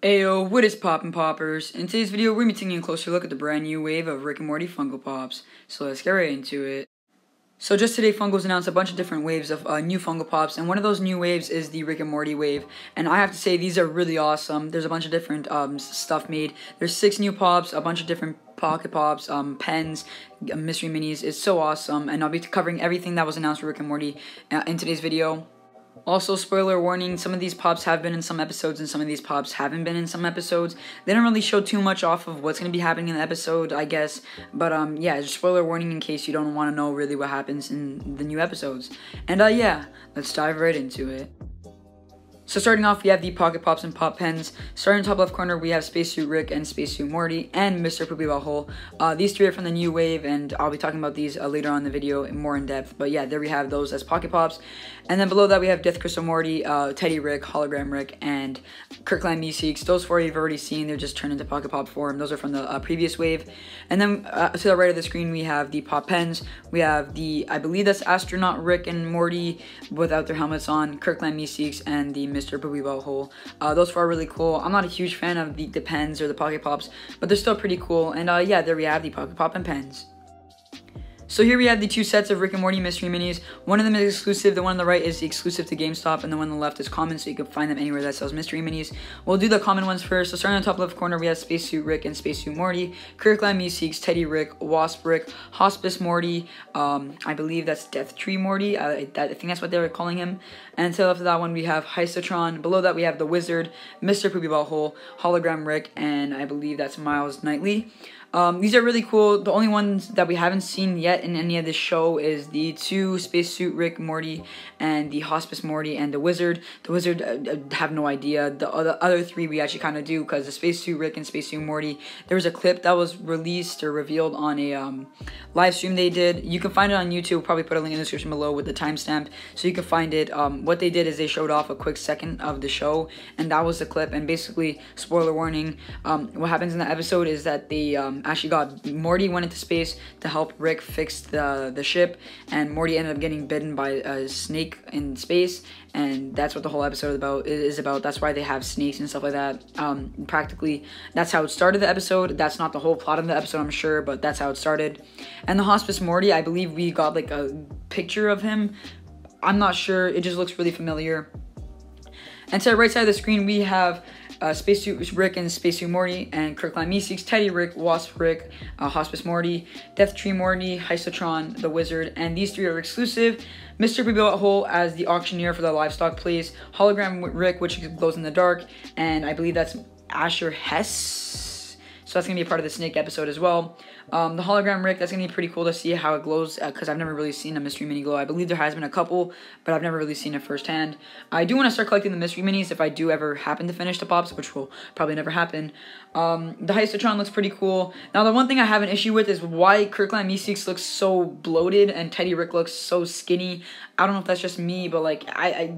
Ayo, what is poppin' poppers? In today's video, we're taking a closer look at the brand new wave of Rick and Morty Funko Pops. So let's get right into it. So just today, Funko's announced a bunch of different waves of new Funko Pops, and one of those new waves is the Rick and Morty wave. And I have to say, these are really awesome. There's a bunch of different stuff made. There's 6 new Pops, a bunch of different Pocket Pops, pens, mystery minis. It's so awesome, and I'll be covering everything that was announced for Rick and Morty in today's video. Also, spoiler warning, some of these Pops have been in some episodes and some of these Pops haven't been in some episodes. They don't really show too much off of what's going to be happening in the episode, I guess. But, yeah, just spoiler warning in case you don't want to know really what happens in the new episodes. And, yeah, let's dive right into it. So starting off, we have the Pocket Pops and Pop Pens. Starting in the top left corner, we have Spacesuit Rick and Spacesuit Morty and Mr. Poopy Butthole. These 3 are from the new wave, and I'll be talking about these later on in the video more in depth. But yeah, there we have those as Pocket Pops. And then below that, we have Death Crystal Morty, Teddy Rick, Hologram Rick, and Kirkland Meeseeks. Those 4 you've already seen. They're just turned into Pocket Pop form. Those are from the previous wave. And then to the right of the screen, we have the Pop Pens. We have the, I believe that's Astronaut Rick and Morty without their helmets on, Kirkland Meeseeks, and the Mr. Poopy Butthole. Those 4 are really cool. I'm not a huge fan of the pens or the Pocket Pops, but they're still pretty cool. And yeah, there we have the Pocket Pop and pens. So here we have the 2 sets of Rick and Morty mystery minis. One of them is exclusive, the one on the right is the exclusive to GameStop, and the one on the left is common, so you can find them anywhere that sells mystery minis. We'll do the common ones first. So starting on the top left corner, we have Spacesuit Rick and Spacesuit Morty, Kirkland Meeseeks, Teddy Rick, Wasp Rick, Hospice Morty, I believe that's Death Tree Morty, I think that's what they were calling him. And to the left of that one, we have Heistotron. Below that, we have the Wizard, Mr. Poopy Butthole, Hologram Rick, and I believe that's Miles Knightley. These are really cool. The only ones that we haven't seen yet in any of this show is the 2 Spacesuit Rick Morty and the Hospice Morty and the Wizard. The Wizard, I have no idea. The other 3 we actually kind of do, because the Spacesuit Rick and Spacesuit Morty, there was a clip that was released or revealed on a live stream they did. You can find it on YouTube. We'll probably put a link in the description below with the timestamp so you can find it. What they did is they showed off a quick second of the show, and that was the clip. And basically, spoiler warning, what happens in the episode is that they actually got Morty went into space to help Rick fix the ship, and Morty ended up getting bitten by a snake in space, and that's what the whole episode is about. That's why they have snakes and stuff like that. Practically, that's how it started the episode. That's not the whole plot of the episode, I'm sure, but that's how it started. And the Hospice Morty, I believe we got like a picture of him. I'm not sure. It just looks really familiar. And to the right side of the screen, we have Spacesuit Rick and Spacesuit Morty, and Kirkland Meeseeks, Teddy Rick, Wasp Rick, Hospice Morty, Death Tree Morty, Heistotron, the Wizard, and these 3 are exclusive. Mr. Poopy Butthole as the Auctioneer for the livestock place, Hologram Rick, which glows in the dark, and I believe that's Asher Hess. So that's going to be a part of the snake episode as well. The Hologram Rick, that's going to be pretty cool to see how it glows, because I've never really seen a mystery mini glow. I believe there has been a couple, but I've never really seen it firsthand. I do want to start collecting the mystery minis if I do ever happen to finish the Pops, which will probably never happen. The Heistotron looks pretty cool. Now, the one thing I have an issue with is why Kirkland Meeseeks looks so bloated and Teddy Rick looks so skinny. I don't know if that's just me, but like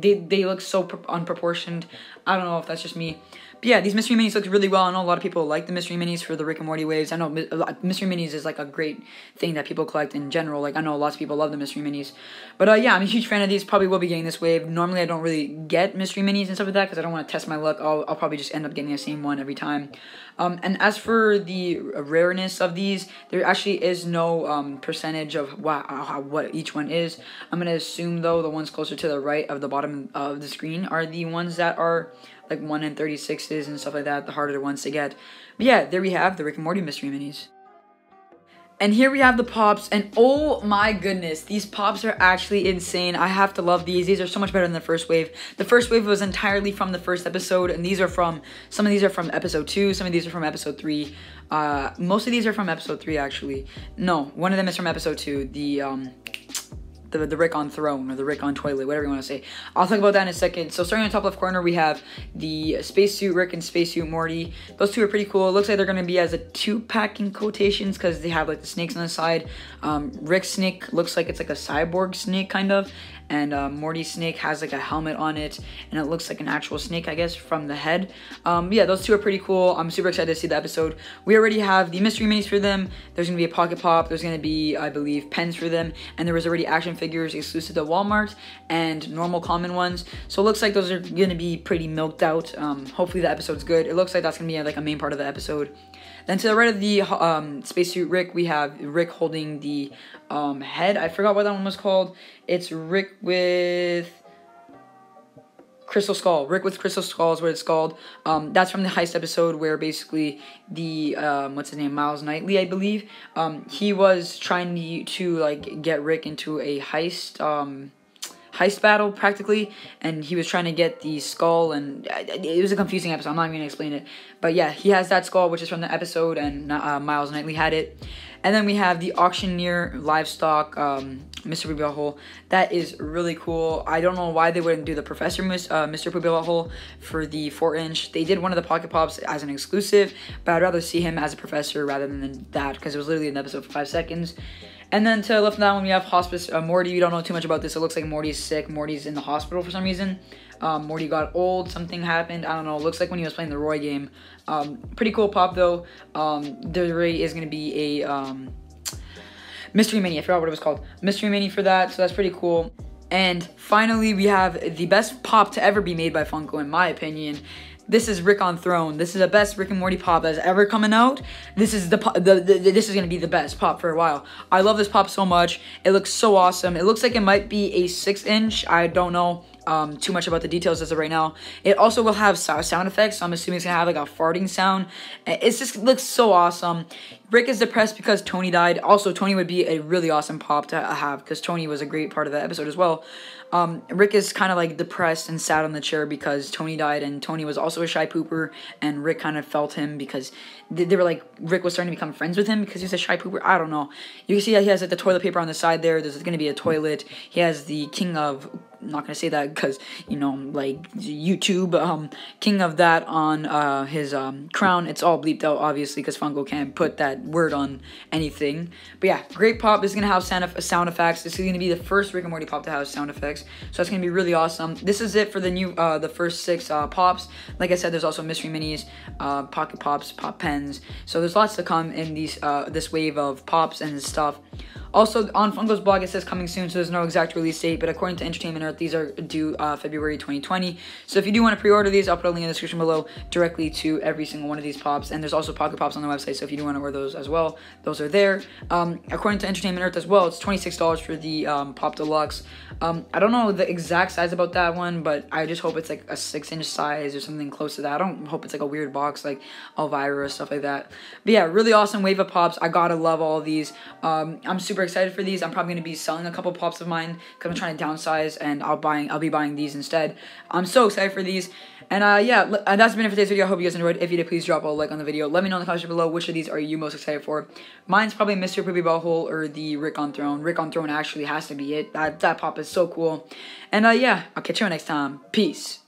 they look so unproportioned. I don't know if that's just me. But yeah, these mystery minis look really well. I know a lot of people like the mystery minis for the Rick and Morty waves. I know mystery minis is like a great thing that people collect in general. Like, I know lots of people love the mystery minis. But yeah, I'm a huge fan of these. Probably will be getting this wave. Normally, I don't really get mystery minis and stuff like that because I don't want to test my luck. I'll probably just end up getting the same one every time. And as for the rareness of these, there actually is no percentage of what each one is. I'm going to assume, though, the ones closer to the right of the bottom of the screen are the ones that are like 1 in 36s and stuff like that, the harder ones to get. But yeah, there we have the Rick and Morty mystery minis. And here we have the Pops, and oh my goodness, these Pops are actually insane. I have to love these. These are so much better than the first wave. The first wave was entirely from the first episode, and these are from, some of these are from episode 2, some of these are from episode 3. Most of these are from episode 3, actually. No, one of them is from episode 2, the Rick on Throne, or the Rick on Toilet, whatever you want to say. I'll talk about that in a second. So starting in the top left corner, we have the Spacesuit Rick and Spacesuit Morty. Those 2 are pretty cool. It looks like they're going to be as a 2-pack in quotations, because they have like the snakes on the side. Rick's snake looks like it's like a cyborg snake, kind of. and Morty's snake has like a helmet on it, and it looks like an actual snake, I guess, from the head. Yeah, those two are pretty cool. I'm super excited to see the episode. We already have the mystery minis for them. There's gonna be a pocket pop. There's gonna be, I believe, pens for them, and there was already action figures exclusive to Walmart and normal common ones. So it looks like those are gonna be pretty milked out. Hopefully the episode's good. It looks like that's gonna be like a main part of the episode. Then to the right of the Spacesuit Rick, we have Rick holding the head. I forgot what that one was called. It's Rick with Crystal Skull. Rick with Crystal Skull is what it's called. That's from the heist episode where basically the, what's his name, Miles Knightley, I believe, he was trying to like get Rick into a heist battle practically, and he was trying to get the skull, and it was a confusing episode. I'm not even gonna explain it, but yeah, he has that skull, which is from the episode, and Miles Knightley had it. And then we have the Auctioneer livestock Mr. Poopy Hole. That is really cool. I don't know why they wouldn't do the Professor Mr. Poopy Hole for the 4-inch. They did one of the Pocket Pops as an exclusive, but I'd rather see him as a professor rather than that, because it was literally an episode for 5 seconds. And then to the left of that one, we have Hospice Morty. We don't know too much about this. It looks like Morty's sick. Morty's in the hospital for some reason. Morty got old. Something happened. I don't know. It looks like when he was playing the Roy game. Pretty cool pop, though. There is going to be a mystery mini. I forgot what it was called. Mystery mini for that, so that's pretty cool. And finally, we have the best pop to ever be made by Funko, in my opinion. This is Rick on Throne. This is the best Rick and Morty pop that's ever coming out. This is this is gonna be the best pop for a while. I love this pop so much. It looks so awesome. It looks like it might be a 6-inch. I don't know too much about the details as of right now. It also will have sound effects, so I'm assuming it's gonna have like a farting sound. It just looks so awesome. Rick is depressed because Tony died. Also, Tony would be a really awesome pop to have because Tony was a great part of the episode as well. Rick is kind of like depressed and sad on the chair because Tony died, and Tony was also a shy pooper, and Rick kind of felt him because they were like, Rick was starting to become friends with him because he's a shy pooper. I don't know. You can see that he has like the toilet paper on the side there. There's going to be a toilet. He has the king of, I'm not going to say that because, you know, like YouTube, king of that on his crown. It's all bleeped out, obviously, because Funko can't put that word on anything. But yeah, great pop. This is going to have sound effects. This is going to be the first Rick and Morty pop to have sound effects. So that's going to be really awesome. This is it for the new, the first 6 pops. Like I said, there's also mystery minis, pocket pops, pop pens. So there's lots to come in these this wave of pops and stuff. Also, on Funko's blog, it says coming soon, so there's no exact release date, but according to Entertainment Earth, these are due February 2020. So if you do want to pre-order these, I'll put a link in the description below directly to every single one of these pops, and there's also Pocket Pops on the website, so if you do want to order those as well, those are there. According to Entertainment Earth as well, it's $26 for the Pop Deluxe. I don't know the exact size about that one, but I just hope it's like a 6-inch size or something close to that. I don't hope it's like a weird box like Elvira or stuff like that. But yeah, really awesome wave of pops. I gotta love all of these. I'm super excited for these. I'm probably gonna be selling a couple pops of mine because I'm trying to downsize, and I'll be buying these instead. I'm so excited for these. And yeah, that's been it for today's video. I hope you guys enjoyed. If you did, please drop a like on the video. Let me know in the comments below which of these are you most excited for. Mine's probably Mr. Poopy Hole or the Rick on Throne. Rick on Throne actually has to be it. That pop is so cool. And yeah, I'll catch you next time. Peace.